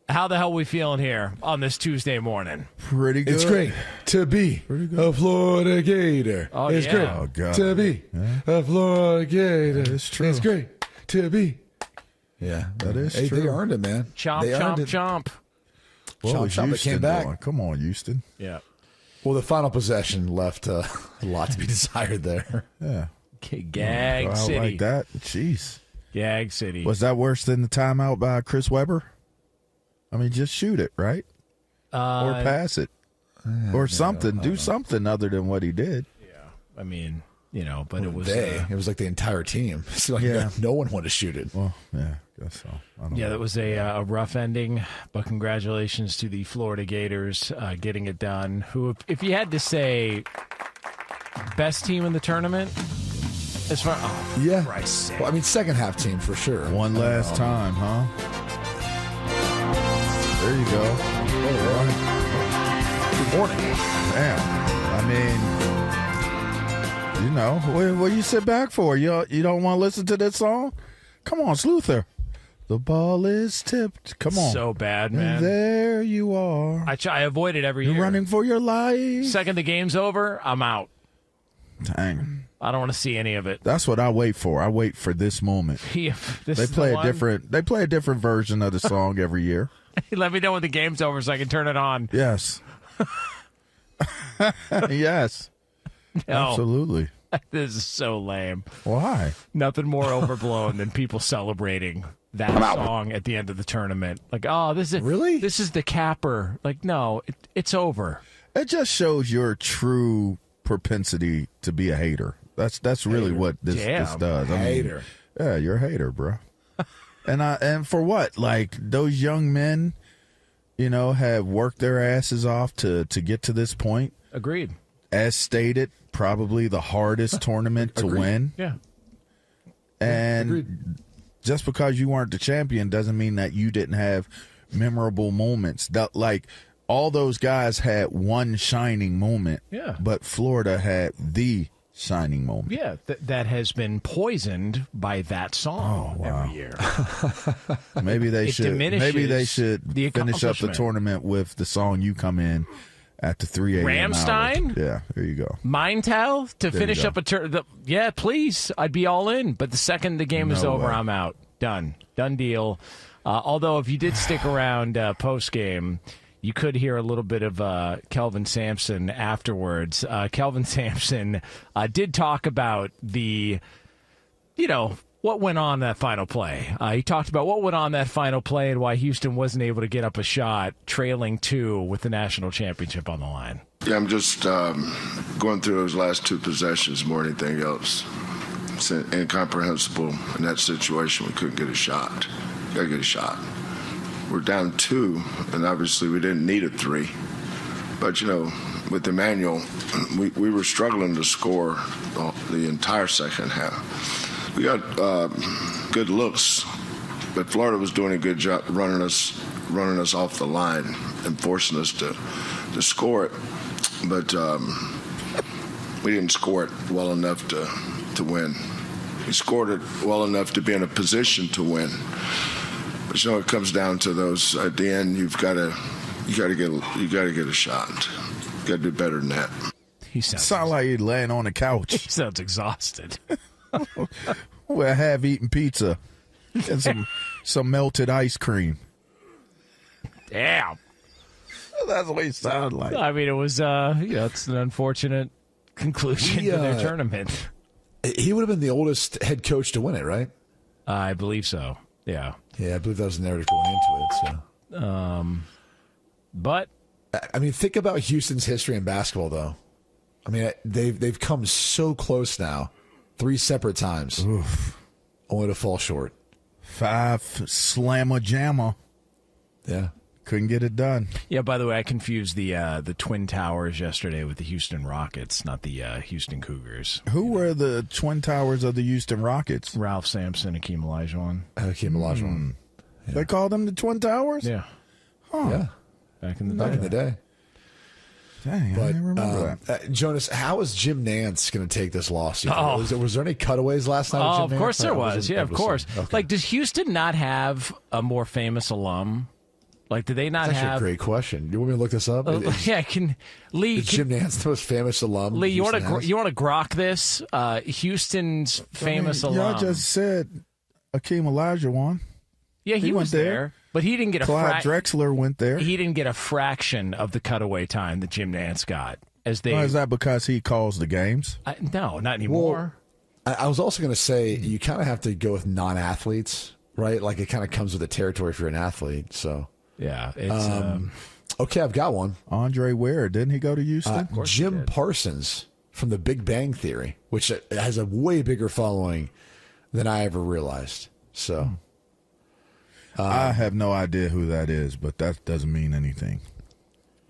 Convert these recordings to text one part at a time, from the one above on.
How the hell are we feeling here on this Tuesday morning? Pretty good. It's great to be a Florida Gator. Oh, it's yeah. great to be a Florida Gator. It's true. It's great to be. Yeah, that is true. They earned it, man. Chomp, they chomp, earned it. chomp. What Chomp, was chomp, it Houston came back. doing? Come on, Houston. Yeah. Well, the final possession left a lot to be desired there. Yeah. Gag Out City. like that. Jeez. Gag City. Was that worse than the timeout by Chris Webber? I mean, just shoot it, right? Or pass it. Or something. Do something other than what he did. Yeah. I mean, but it was... it was like the entire team. So like no one wanted to shoot it. Well, yeah, I guess so. I don't know. that was a rough ending, but congratulations to the Florida Gators getting it done. Who, if you had to say best team in the tournament, as far Christ's sake. Well, I mean, second half team for sure. One last time, huh? There you go. Good morning. Damn. I mean, what do you sit back for? You don't want to listen to this song? Come on, Sluther. The ball is tipped. Come on. So bad, man. And there you are. I avoid it every year. You're running for your life. Second the game's over, I'm out. Dang. I don't want to see any of it. That's what I wait for. I wait for this moment. They They play a different version of the song every year. Let me know when the game's over so I can turn it on. Yes. Yes. No. Absolutely. This is so lame. Why? Nothing more overblown than people celebrating that song at the end of the tournament. Like, oh, this is the capper. Like, no, it's over. It just shows your true propensity to be a hater. That's really what this does. Hater. Yeah, you're a hater, bro. And for what? Like, those young men, have worked their asses off to get to this point. Agreed. As stated, probably the hardest tournament to win. Yeah. And just because you weren't the champion doesn't mean that you didn't have memorable moments. Like, all those guys had one shining moment. Yeah. But Florida had the shining moment. Yeah, that has been poisoned by that song every year. Maybe they should finish up the tournament with the song "You Come In" at the 3 a.m. Rammstein? hour. Yeah, there you go. Mindtell to finish up a tournament. Yeah, please. I'd be all in. But the second the game is over, I'm out. Done deal. Although if you did stick around post game, you could hear a little bit of Kelvin Sampson afterwards. Kelvin Sampson did talk about what went on that final play. He talked about what went on that final play and why Houston wasn't able to get up a shot, trailing 2 with the national championship on the line. Yeah, I'm just going through those last 2 possessions more than anything else. It's incomprehensible in that situation. We couldn't get a shot. Got to get a shot. We're down 2, and obviously we didn't need a 3. But, with Emmanuel, we were struggling to score the entire second half. We got good looks, but Florida was doing a good job running us off the line and forcing us to score it. But we didn't score it well enough to win. We scored it well enough to be in a position to win. But it comes down to those at the end. You got to get a shot. You got to do better than that. He sounds like he's laying on the couch. He sounds exhausted. We're half eating pizza and some melted ice cream. Damn. That's what he sounded like. I mean, it was it's an unfortunate conclusion to their tournament. He would have been the oldest head coach to win it, right? I believe so. Yeah. Yeah, I believe that was the narrative going into it. So. But I mean, think about Houston's history in basketball, though. I mean, they've come so close now, 3 separate times, only to fall short. 5 slammer jammer. Yeah, couldn't get it done. Yeah. By the way, I confused the Twin Towers yesterday with the Houston Rockets, not the Houston Cougars. Who were the Twin Towers of the Houston Rockets? Ralph Sampson and Hakeem Olajuwon. Hakeem Olajuwon. Yeah. They called them the Twin Towers? Yeah. Huh. Yeah. Back in the day. Dang, I didn't remember that. Jonas, how is Jim Nance going to take this loss? Was there any cutaways last night? Oh, of course there was. Yeah, of course. Okay. Like, does Houston not have a more famous alum Like, do they not That's have? actually a great question. You want me to look this up? Yeah, Lee. Is Jim Nance the most famous alum? Lee, you want to grok this? Houston's famous alum. Y'all just said Akeem Olajuwon. Yeah, he was there, but he didn't get Clyde Drexler went there. He didn't get a fraction of the cutaway time that Jim Nance got. Is that because he calls the games? No, not anymore. Well, I was also going to say you kind of have to go with non-athletes, right? Like it kind of comes with the territory if you're an athlete. So yeah, it's okay. I've got one. Andre Ware, didn't he go to Houston? Jim Parsons from The Big Bang Theory, which has a way bigger following than I ever realized. So. I have no idea who that is, but that doesn't mean anything.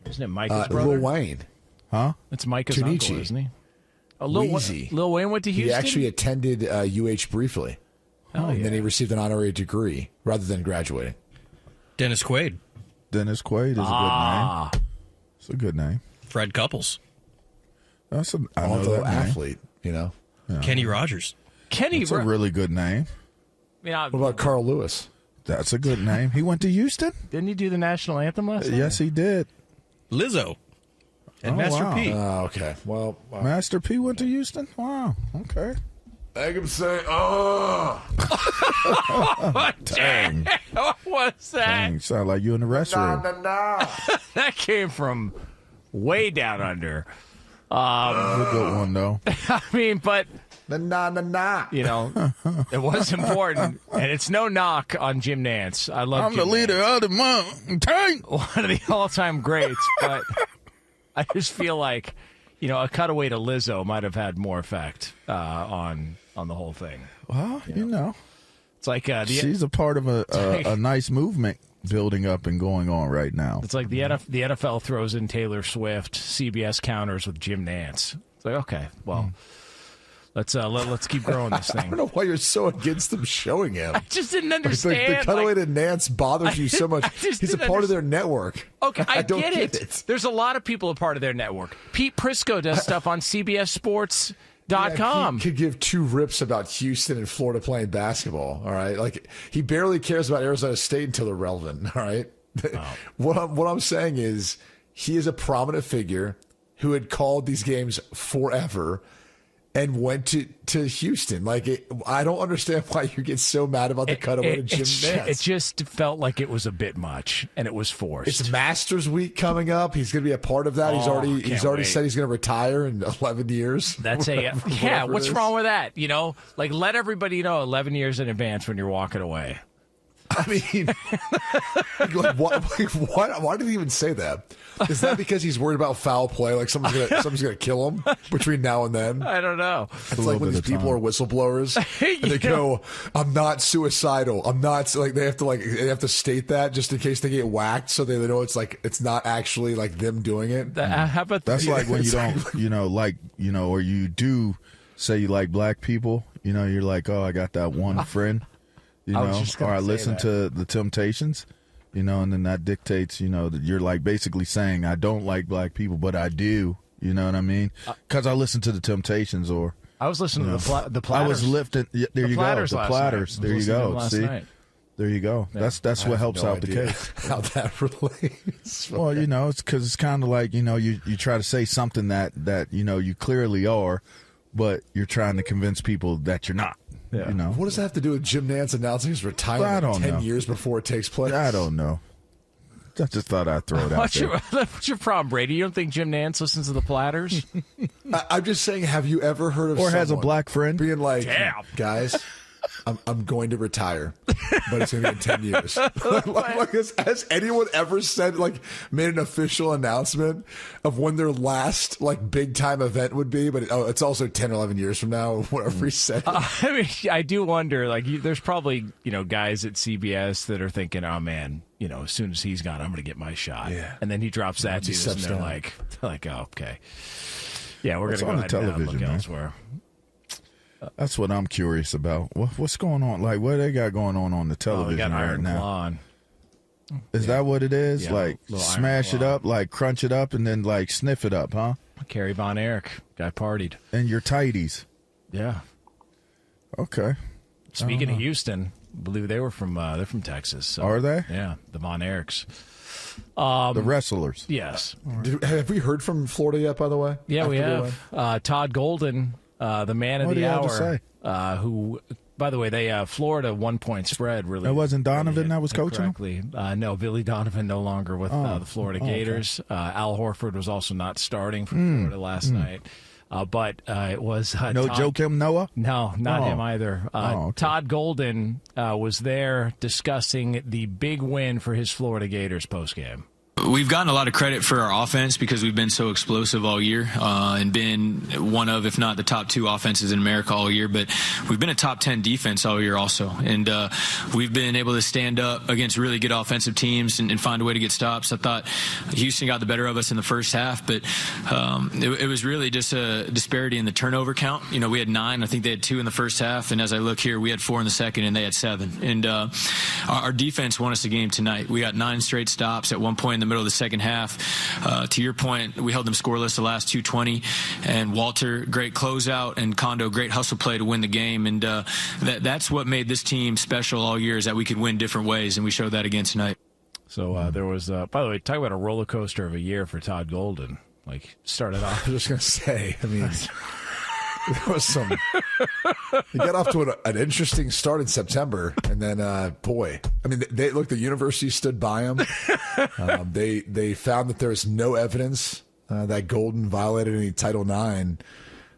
Isn't it Micah's brother? Lil Wayne. Huh? It's Micah's uncle, isn't he? Lil Wayne went to Houston? He actually attended UH briefly. And then he received an honorary degree rather than graduating. Dennis Quaid. Dennis Quaid is a good name. It's a good name. Fred Couples. That's I know that athlete, you know. Yeah. Kenny Rogers. That's a really good name. Yeah, what about Carl Lewis? That's a good name. He went to Houston? Didn't he do the national anthem last night? Yes, he did. Lizzo. And Master P. Oh, okay. Well, Master P went to Houston? Wow. Okay. I can say, Dang. What was that? Dang, sound like you in the restroom. That came from way down under. A good one, though. I mean, but... you know, it was important, and it's no knock on Jim Nance. I love Jim the leader Nance. of the month. One of the all-time greats, but I just feel like, you know, a cutaway to Lizzo might have had more effect on the whole thing. Well, you know. It's like she's a part of a nice movement building up and going on right now. It's like the NFL throws in Taylor Swift, CBS counters with Jim Nance. It's like, okay, well... Let's keep growing this thing. I don't know why you're so against them showing him. I just didn't understand. The cutaway to Nance bothers you so much. He's a part of their network. Okay, I don't get it. There's a lot of people a part of their network. Pete Prisco does stuff on CBSSports.com. He could give two rips about Houston and Florida playing basketball. All right, like he barely cares about Arizona State until they're relevant. All right, what I'm saying is he is a prominent figure who had called these games forever. And went to Houston. I don't understand why you get so mad about the cutaway to Jim Nance. It just felt like it was a bit much, and it was forced. It's Masters Week coming up. He's going to be a part of that. He's already said he's going to retire in 11 years. That's what's wrong with that? You know, like let everybody know 11 years in advance when you're walking away. I mean, what? Why did he even say that? Is that because he's worried about foul play? Like somebody's gonna kill him between now and then? I don't know. It's like when these people are whistleblowers and they go, "I'm not suicidal. I'm not." Like they have to state that just in case they get whacked, so they know it's not actually like them doing it. How about that's like when you don't, or you do say you like black people. You know, you're like, oh, I got that one friend. You know, or I listen to the Temptations, you know, and then that dictates, you know, that you're like basically saying I don't like black people, but I do. You know what I mean? Because I listen to the Temptations, or I was listening to the Platters. I was lifting. There you go. The Platters. There you go. See, there you go. Yeah. That's what helps out the case. How that relates? Well, you know, it's because it's kind of like, you know, you try to say something that you know you clearly are, but you're trying to convince people that you're not. Yeah. You know, what does that have to do with Jim Nance announcing his retirement 10 years before it takes place? I don't know. I just thought I'd throw it out there. What's your problem, Brady? You don't think Jim Nance listens to the Platters? I'm just saying, have you ever heard of or has a black friend being like, damn, guys, I'm going to retire, but it's going to be in 10 years. Has anyone ever said, made an official announcement of when their last, big time event would be? But it's also 10 or 11 years from now, whatever he said. I mean, I do wonder, there's probably, guys at CBS that are thinking, oh, man, as soon as he's gone, I'm going to get my shot. Yeah. And then he drops that to us, and they're like, oh, okay. Yeah, we're going to go ahead and look elsewhere. That's what I'm curious about. What's going on? What they got going on the television right now? Is that what it is? Yeah, smash it up, crunch it up, and then sniff it up, huh? Kerry Von Erich, guy partied. And your tighties. Yeah. Okay. Speaking of Houston, believe they're from Texas. So, Are they? Yeah, the Von Erichs. The wrestlers. Yes. Have we heard from Florida yet, by the way? Yeah, we have. Todd Golden, the man of the hour, who, by the way, Florida 1-point spread. Really, it wasn't Donovan that was coaching correctly. No, Billy Donovan no longer with the Florida Gators. Okay. Al Horford was also not starting for Florida last night. But it was no Joakim Noah? No, not him either. Okay. Todd Golden was there discussing the big win for his Florida Gators postgame. We've gotten a lot of credit for our offense because we've been so explosive all year and been one of, if not the top 2 offenses in America all year. But we've been a top 10 defense all year also. And we've been able to stand up against really good offensive teams and find a way to get stops. I thought Houston got the better of us in the first half, but it was really just a disparity in the turnover count. You know, we had 9. I think they had 2 in the first half. And as I look here, we had 4 in the second and they had 7. And our defense won us the game tonight. We got 9 straight stops at one point in the middle of the second half. To your point, we held them scoreless the last 2:20, and Walter, great closeout, and Kondo, great hustle play to win the game. And that's what made this team special all year, is that we could win different ways, and we showed that again tonight. So there was, by the way, talk about a roller coaster of a year for Todd Golden. Like, started off. I was just going to say, I mean, there was some. He got off to an interesting start in September, and then, boy, I mean, the university stood by him. They found that there was no evidence that Golden violated any Title IX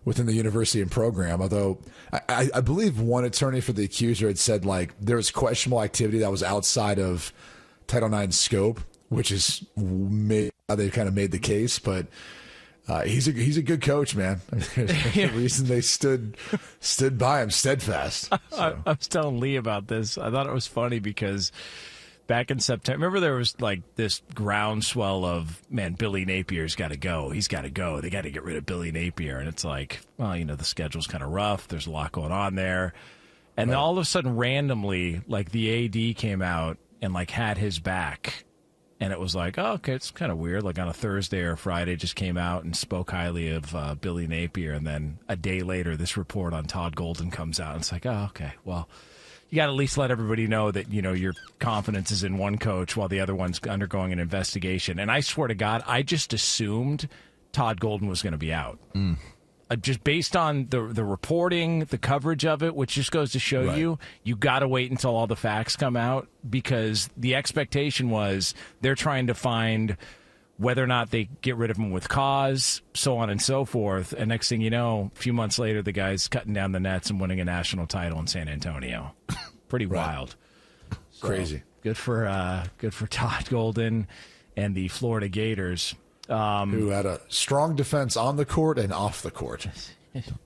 within the university and program. Although I believe one attorney for the accuser had said like there was questionable activity that was outside of Title IX scope, which is how they kind of made the case, but. He's a good coach, man. There's a reason they stood by him steadfast. So. I was telling Lee about this. I thought it was funny because back in September, remember there was like this groundswell of, man, Billy Napier's got to go. He's got to go. They got to get rid of Billy Napier. And it's like, well, you know, the schedule's kind of rough. There's a lot going on there. And then all of a sudden, randomly, like the AD came out and like had his back. And it was like, oh, okay, it's kind of weird. Like on a Thursday or Friday, just came out and spoke highly of Billy Napier. And then a day later, this report on Todd Golden comes out. And it's like, oh, okay, well, you got to at least let everybody know that, you know, your confidence is in one coach while the other one's undergoing an investigation. And I swear to God, I just assumed Todd Golden was going to be out. Just based on the reporting, the coverage of it, which just goes to show you got to wait until all the facts come out, because the expectation was they're trying to find whether or not they get rid of him with cause, so on and so forth. And next thing you know, a few months later, the guy's cutting down the nets and winning a national title in San Antonio. Pretty wild. So, crazy. Good for Todd Golden and the Florida Gators. Who had a strong defense on the court and off the court.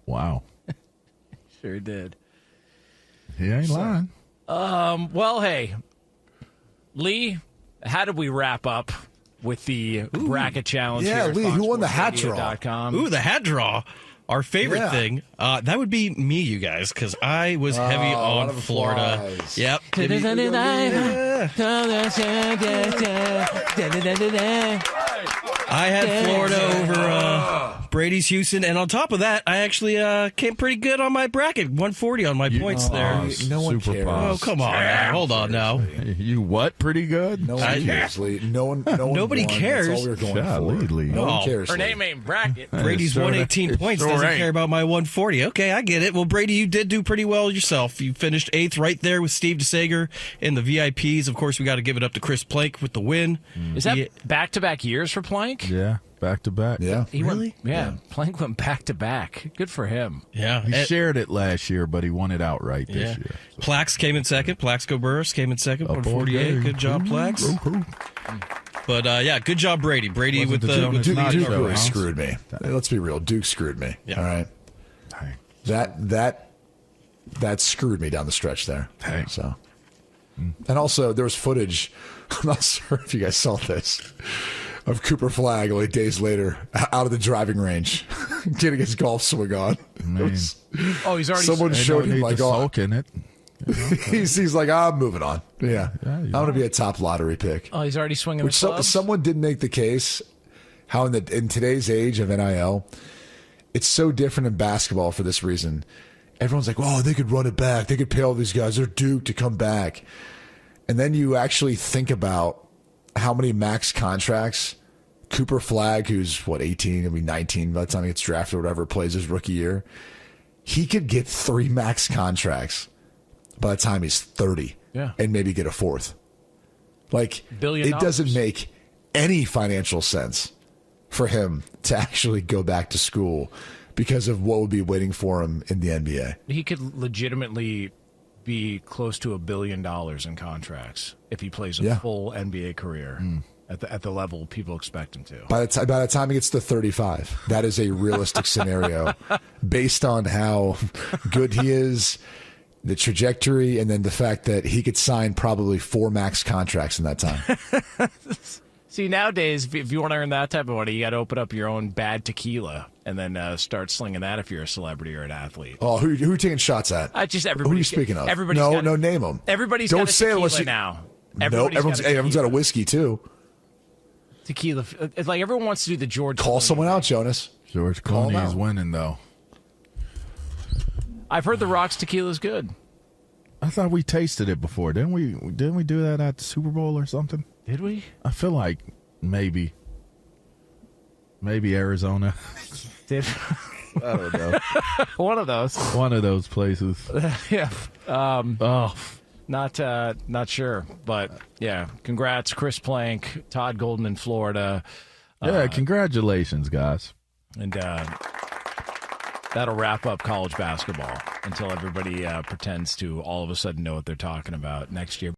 Wow. Sure did. He ain't lying. Well, hey, Lee, how did we wrap up with the bracket challenge? Yeah, here Lee, who won the hat draw? Ooh, the hat draw. Our favorite thing, that would be me, you guys, because I was heavy on Florida. Yep. I had Florida over Brady's Houston, and on top of that, I actually came pretty good on my bracket, 140 on my points there. No one cares. Oh, come on, man. Hold on now. You what? Pretty good? No one cares, Lee. Nobody cares. That's all we're going for. Lee. No one cares. Her name ain't bracket. Brady's 118 points, doesn't care about my 140. Okay, I get it. Well, Brady, you did do pretty well yourself. You finished 8th right there with Steve DeSager in the VIPs. Of course, we got to give it up to Chris Plank with the win. Is that back-to-back years for Plank? Yeah, back-to-back. Yeah. Really? Plank went back-to-back. Good for him. Yeah. He shared it last year, but he won it outright this year. So. Plax came in second. Plaxico Burris came in second, 148. Good job, Plax. But, good job, Brady. Brady with the Duke really screwed me. Let's be real. Duke screwed me. Yeah. All right. That screwed me down the stretch there. So, and also there was footage. I'm not sure if you guys saw this of Cooper Flagg like days later out of the driving range, getting his golf swing on. He's already. Someone showed him like sulk in it. He's like, I'm moving on. Yeah, I'm going to be a top lottery pick. Oh, he's already swinging the clubs? Someone did make the case how in today's age of NIL, it's so different in basketball for this reason. everyone's like, "Oh, they could run it back. They could pay all these guys. They're Duke to come back." And then you actually think about how many max contracts Cooper Flagg, who's 18, gonna be 19 by the time he gets drafted or whatever, plays his rookie year. He could get 3 max contracts by the time he's 30, and maybe get a 4th. Like, $1 billion. It doesn't make any financial sense for him to actually go back to school because of what would be waiting for him in the NBA. He could legitimately be close to $1 billion in contracts if he plays a full NBA career at the level people expect him to. By the time he gets to 35, that is a realistic scenario based on how good he is, the trajectory, and then the fact that he could sign probably 4 max contracts in that time. See, nowadays, if you want to earn that type of money, you got to open up your own bad tequila and then start slinging that if you're a celebrity or an athlete. Oh, who are you taking shots at? Just everybody. Who are you speaking of? No, name them. Everybody's Don't got a say tequila unless you, now. Everyone's got a whiskey too. Tequila. It's like everyone wants to do the George. Call Clooney someone out, Jonas. George Clooney is winning, though. I've heard the Rock's tequila is good. I thought we tasted it before. Didn't we do that at the Super Bowl or something? Did we? I feel like maybe Arizona. Did I don't know. One of those. One of those places. Yeah. Not sure, but yeah. Congrats, Chris Plank, Todd Golden in Florida. Yeah, congratulations, guys. And that'll wrap up college basketball until everybody pretends to all of a sudden know what they're talking about next year.